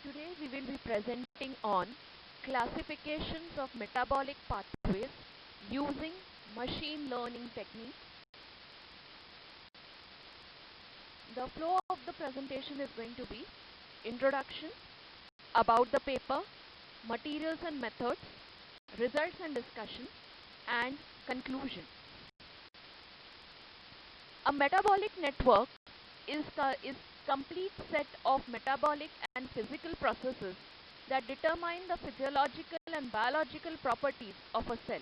Today we will be presenting on classifications of metabolic pathways using machine learning techniques. The flow of the presentation is going to be introduction, about the paper, materials and methods, results and discussion, and conclusion. A metabolic network is complete set of metabolic and physical processes that determine the physiological and biological properties of a cell.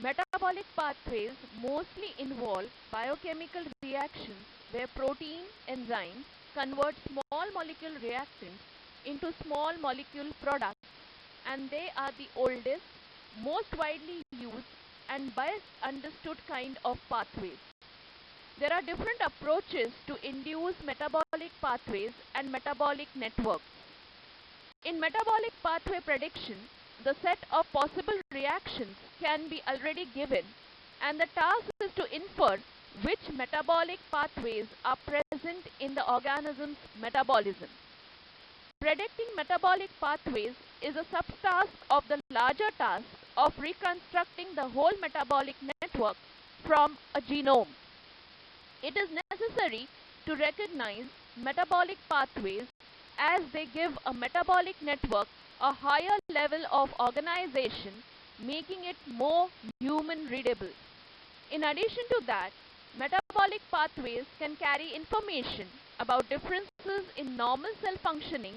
Metabolic pathways mostly involve biochemical reactions where protein enzymes convert small molecule reactants into small molecule products, and they are the oldest, most widely used and best understood kind of pathways. There are different approaches to induce metabolic pathways and metabolic networks. In metabolic pathway prediction, the set of possible reactions can be already given, and the task is to infer which metabolic pathways are present in the organism's metabolism. Predicting metabolic pathways is a subtask of the larger task of reconstructing the whole metabolic network from a genome. It is necessary to recognize metabolic pathways as they give a metabolic network a higher level of organization, making it more human readable. In addition to that, metabolic pathways can carry information about differences in normal cell functioning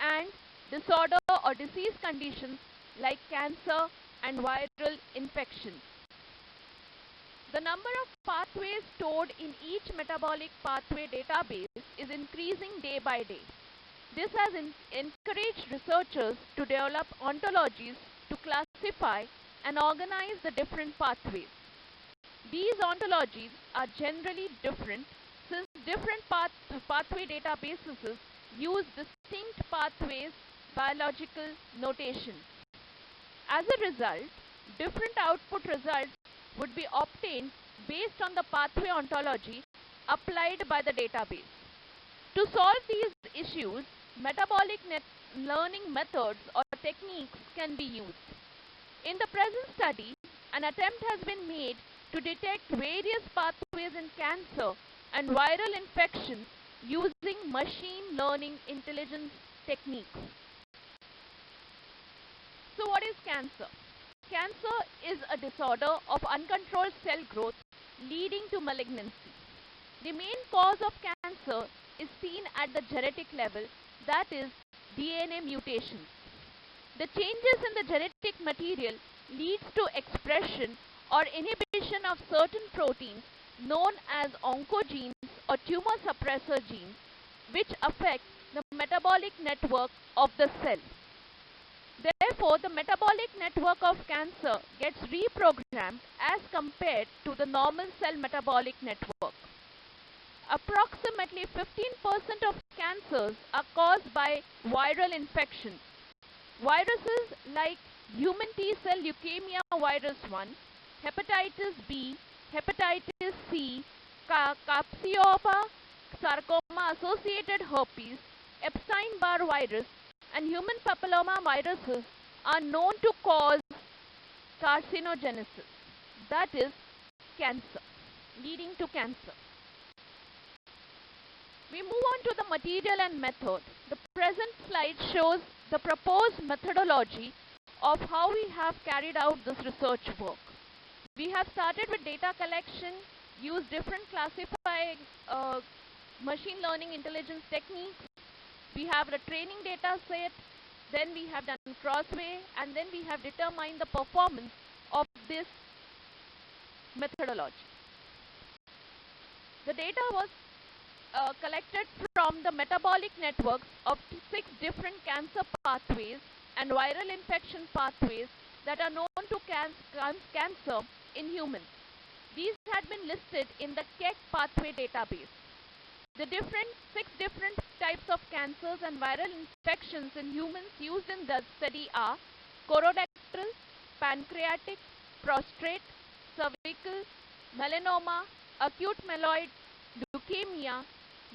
and disorder or disease conditions like cancer and viral infections. The number of pathways stored in each metabolic pathway database is increasing day by day. This has encouraged researchers to develop ontologies to classify and organize the different pathways. These ontologies are generally different since different pathway databases use distinct pathways biological notations. As a result, different output results would be obtained based on the pathway ontology applied by the database. To solve these issues, metabolic learning methods or techniques can be used. In the present study, an attempt has been made to detect various pathways in cancer and viral infections using machine learning intelligence techniques. So what is cancer? Cancer is a disorder of uncontrolled cell growth leading to malignancy. The main cause of cancer is seen at the genetic level, that is, DNA mutations. The changes in the genetic material leads to expression or inhibition of certain proteins known as oncogenes or tumor suppressor genes, which affect the metabolic network of the cell. Therefore, the metabolic network of cancer gets reprogrammed as compared to the normal cell metabolic network. Approximately 15% of cancers are caused by viral infections. Viruses like human T-cell leukemia virus 1, hepatitis B, hepatitis C, Kapsiova sarcoma associated herpes, Epstein-Barr virus, and human papilloma viruses are known to cause carcinogenesis, that is, cancer, leading to cancer. We move on to the material and method. The present slide shows the proposed methodology of how we have carried out this research work. We have started with data collection, used different classifying machine learning intelligence techniques. We have the training data set, then we have done crossway, and then we have determined the performance of this methodology. The data was collected from the metabolic networks of 6 different cancer pathways and viral infection pathways that are known to cancer in humans. These had been listed in the Keck pathway database. The 6 different types of cancers and viral infections in humans used in the study are colorectal, pancreatic, prostate, cervical, melanoma, acute myeloid leukemia,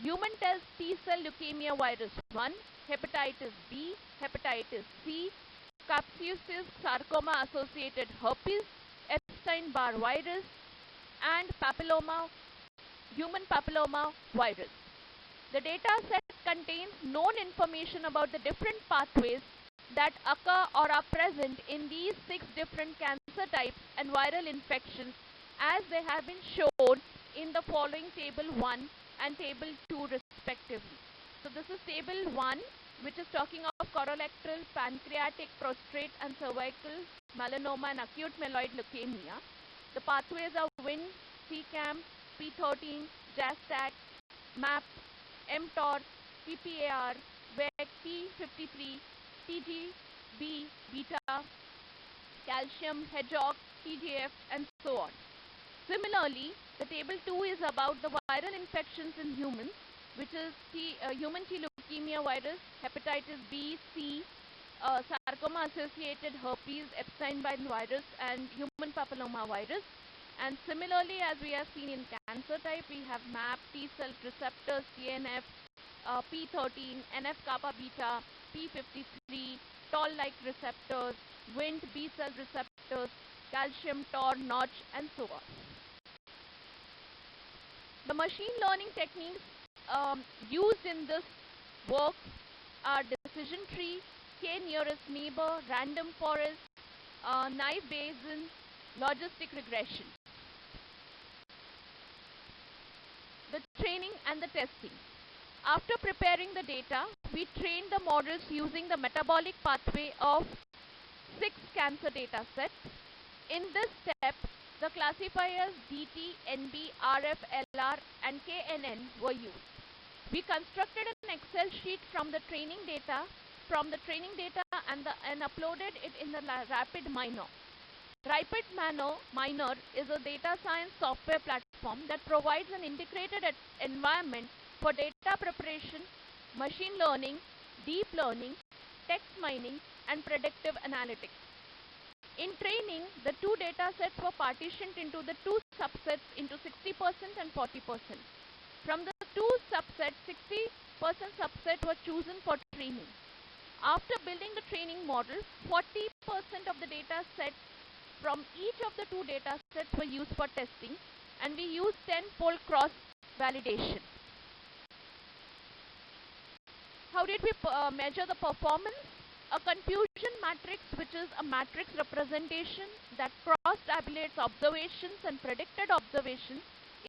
Human test T cell leukemia virus 1, hepatitis B, hepatitis C, Kaposi's sarcoma associated herpes, Epstein-Barr virus, and human papilloma virus. The data set contains known information about the different pathways that occur or are present in these 6 different cancer types and viral infections, as they have been shown in the following table 1 and table 2 respectively. So this is table 1, which is talking of colorectal, pancreatic, prostate and cervical melanoma and acute myeloid leukemia. The pathways are WIN, CCAM, P13, JASTAT, MAP, mTOR, PPAR, VEC, P53, TGB, beta, calcium, HEDOC, TGF, and so on. Similarly, the table 2 is about the viral infections in humans, which is human T leukemia virus, hepatitis B, C, sarcoma-associated herpes, Epstein-Barr virus, and human papilloma virus. And similarly, as we have seen in cancer type, we have MAP, T cell receptors, TNF, P13, NF-kappa beta, P53, Toll-like receptors, Wnt B cell receptors, calcium, TOR, Notch, and so on. The machine learning techniques used in this work are decision tree, k-nearest neighbor, random forest, Naive Bayesian, logistic regression. The training and the testing. After preparing the data, we trained the models using the metabolic pathway of 6 cancer data sets. In this step, the classifiers DT, NB, RF, LR and KNN were used. We constructed an Excel sheet from the training data and uploaded it in the RapidMiner. RapidMiner is a data science software platform that provides an integrated environment for data preparation, machine learning, deep learning, text mining, and predictive analytics. In training, the 2 data sets were partitioned into the 2 subsets into 60% and 40%. From the 2 subsets, 60% subset were chosen for training. After building the training model, 40% of the data sets from each of the 2 data sets were used for testing, and we used 10-fold cross validation. How did we measure the performance? A confusion matrix, which is a matrix representation that cross-tabulates observations and predicted observations,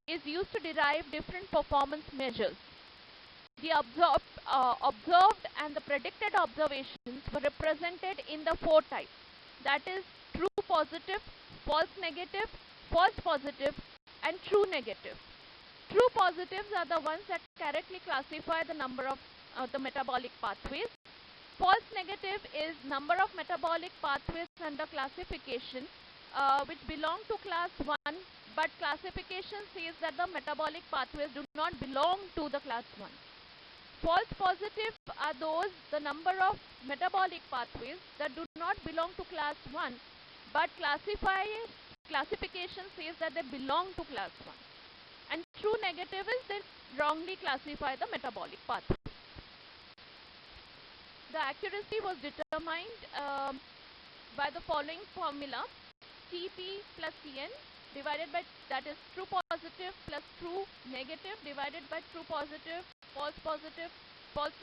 is used to derive different performance measures. The observed and the predicted observations were represented in the 4 types, that is true positive, false negative, false positive, and true negative. True positives are the ones that correctly classify the number of the metabolic pathways. False negative is number of metabolic pathways under classification which belong to class 1, but classification says that the metabolic pathways do not belong to the class 1. False positive are the number of metabolic pathways that do not belong to class 1, but classification says that they belong to class 1. And true negative is they wrongly classify the metabolic pathways. The accuracy was determined by the following formula: TP plus Tn divided by, that is true positive plus true negative divided by true positive, false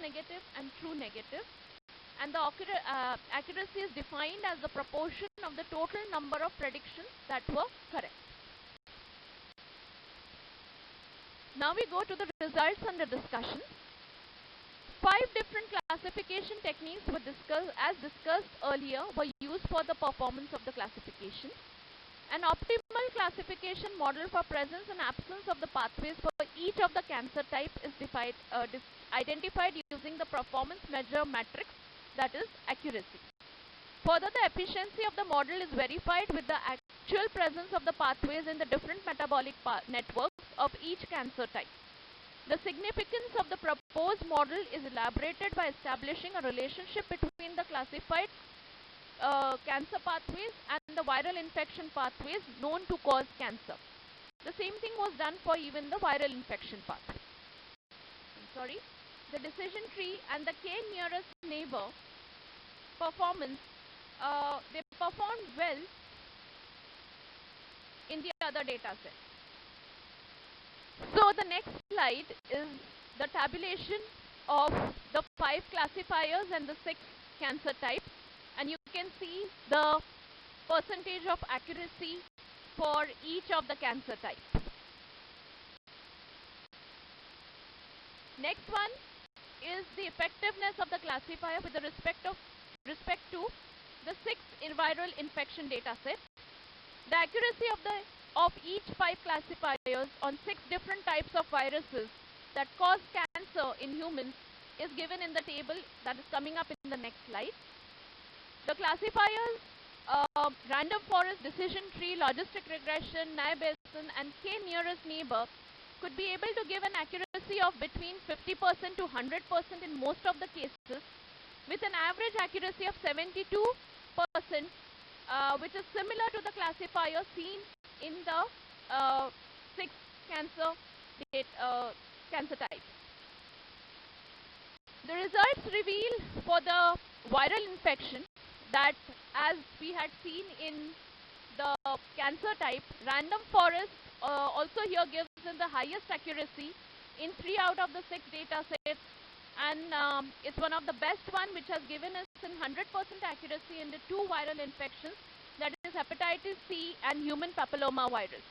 negative and true negative. And the accuracy is defined as the proportion of the total number of predictions that were correct. Now we go to the results and the discussion. 5 different classification techniques were discussed earlier, were used for the performance of the classification. An optimal classification model for presence and absence of the pathways for each of the cancer type is identified using the performance measure matrix, that is accuracy. Further, the efficiency of the model is verified with the actual presence of the pathways in the different metabolic networks of each cancer type. The significance of the proposed model is elaborated by establishing a relationship between the classified cancer pathways and the viral infection pathways known to cause cancer. The same thing was done for even the viral infection pathway. the decision tree and the k nearest neighbor performance, they performed well in the other data set. So the next slide is the tabulation of the 5 classifiers and the 6 cancer types, and you can see the percentage of accuracy for each of the cancer types. Next one is the effectiveness of the classifier with respect to the 6 viral infection data set. The accuracy of each 5 classifiers on 6 different types of viruses that cause cancer in humans is given in the table that is coming up in the next slide. The classifiers random forest, decision tree, logistic regression, Bayesian, and k nearest neighbor could be able to give an accuracy of between 50% to 100% in most of the cases, with an average accuracy of 72%, which is similar to the classifier seen in the 6 cancer types. The results reveal for the viral infection that, as we had seen in the cancer type, random forest also here gives us the highest accuracy in 3 out of the 6 data sets, and it's one of the best one which has given us 100% accuracy in the 2 viral infections, that is hepatitis C and human papilloma virus.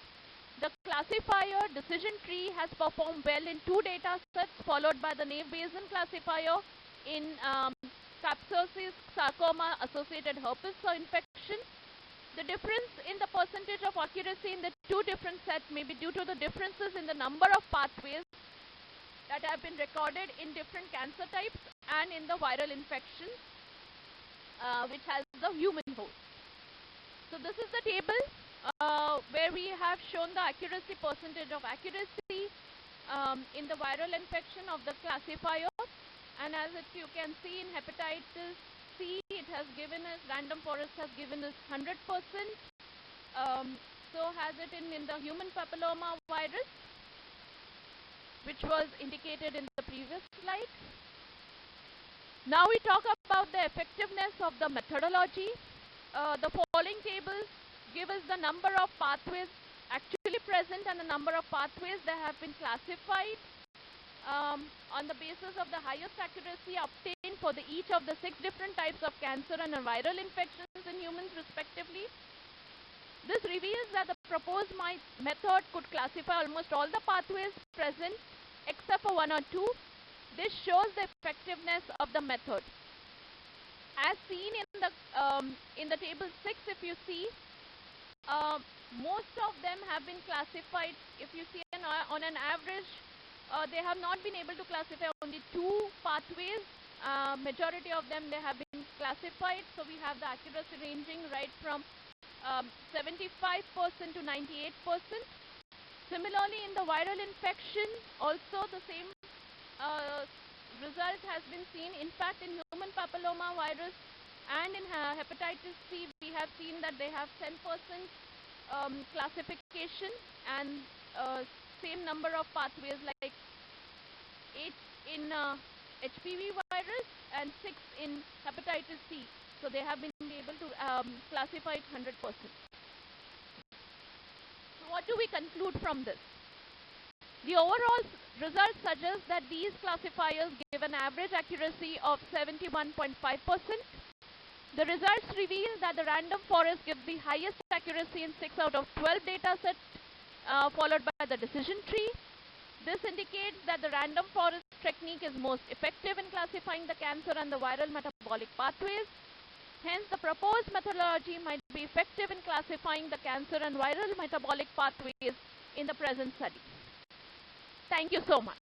The classifier decision tree has performed well in 2 data sets, followed by the Bayesian classifier in capsulosis sarcoma associated herpes infection. The difference in the percentage of accuracy in the 2 different sets may be due to the differences in the number of pathways that have been recorded in different cancer types and in the viral infection which has the human host. So this is the table where we have shown the accuracy percentage of accuracy in the viral infection of the classifier, and as you can see in hepatitis C, it has given us, random forest has given us 100%, so has it in the human papilloma virus, which was indicated in the previous slide. Now we talk about the effectiveness of the methodology. The following tables give us the number of pathways actually present and the number of pathways that have been classified on the basis of the highest accuracy obtained for each of the 6 different types of cancer and viral infections in humans respectively. This reveals that the proposed method could classify almost all the pathways present except for 1 or 2. This shows the effectiveness of the method. As seen in the table 6, if you see, most of them have been classified. If you see on an average, they have not been able to classify only 2 pathways. Majority of them they have been classified. So we have the accuracy ranging right from 75% to 98%. Similarly, in the viral infection, also the same result has been seen. In fact, in human papilloma virus and in hepatitis C, we have seen that they have 10% classification and same number of pathways, like 8 in HPV virus and 6 in hepatitis C. So they have been able to classify it 100%. So what do we conclude from this? The overall results suggest that these classifiers give an average accuracy of 71.5%. The results reveal that the random forest gives the highest accuracy in 6 out of 12 data sets, followed by the decision tree. This indicates that the random forest technique is most effective in classifying the cancer and the viral metabolic pathways. Hence, the proposed methodology might be effective in classifying the cancer and viral metabolic pathways in the present study. Thank you so much.